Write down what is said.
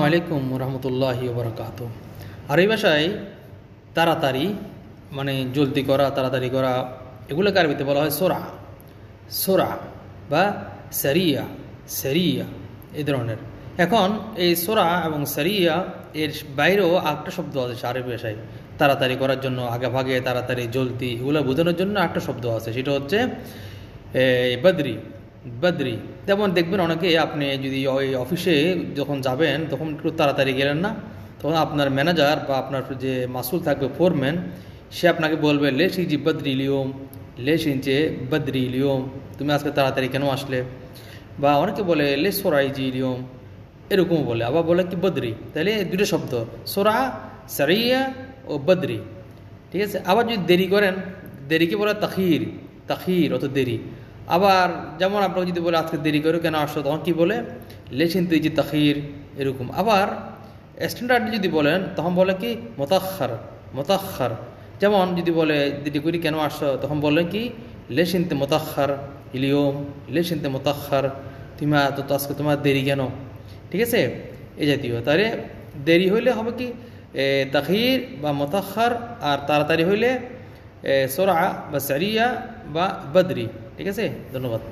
আলাইকুম রহমতুল্লাহি ওবরাকাতুহু। আরবি ভাষায় তাড়াতাড়ি মানে জলদি করা, তাড়াতাড়ি করা, এগুলোকে আরবিতে বলা হয় সোরা। সোরা বা সারিয়া, সারিয়া এই ধরনের। এখন এই সোরা এবং সারিয়া এর বাইরেও একটা শব্দ আছে আরবি ভাষায় তাড়াতাড়ি করার জন্য, আগে ভাগে তাড়াতাড়ি জলদি, এগুলো বোঝানোর জন্য একটা শব্দ আছে, সেটা হচ্ছে বদরি। বদরি যেমন দেখবেন অনেকে, আপনি যদি ওই অফিসে যখন যাবেন তখন একটু তাড়াতাড়ি গেলেন না, তখন আপনার ম্যানেজার বা আপনার যে মাসুল থাকবে ফোরম্যান, সে আপনাকে বলবে লেশ ইজি বদরি লিওম, লেশ ইঞ্চে বদরি লিওম, তুমি আজকে তাড়াতাড়ি কেন আসলে। বা অনেকে বলে লেশ সোরাই জি লিওম, এরকমও বলে, আবার বলে কি বদরি। তাহলে দুটো শব্দ সোরা, সারিয়া ও বদরি, ঠিক আছে। আবার যদি দেরি করেন, দেরিকে বলে তাখির, তাখির অত দেরি। আবার যেমন আপনাকে যদি বলে আজকে দেরি করে কেন আসছো, তখন কী বলে লেছিন তুই যে তাখির, এরকম। আবার স্ট্যান্ডার্ড যদি বলেন তখন বলে কি মোতাক্ষার, মোতাক্ষার। যেমন যদি বলে দেরি করি কেন আসছো, তখন বলে কি লেশিনতে মোতাক্ষার ইলিয়ম, লেশিনতে মোতাক্ষার, তুমি তো আজকে তোমার দেরি কেন, ঠিক আছে, এই জাতীয়। তাহলে দেরি হইলে হবে কি তাখির বা মোতাক্ষার, আর তাড়াতাড়ি হইলে সোরা বা সারিয়া বা বদরি, ঠিক আছে। ধন্যবাদ।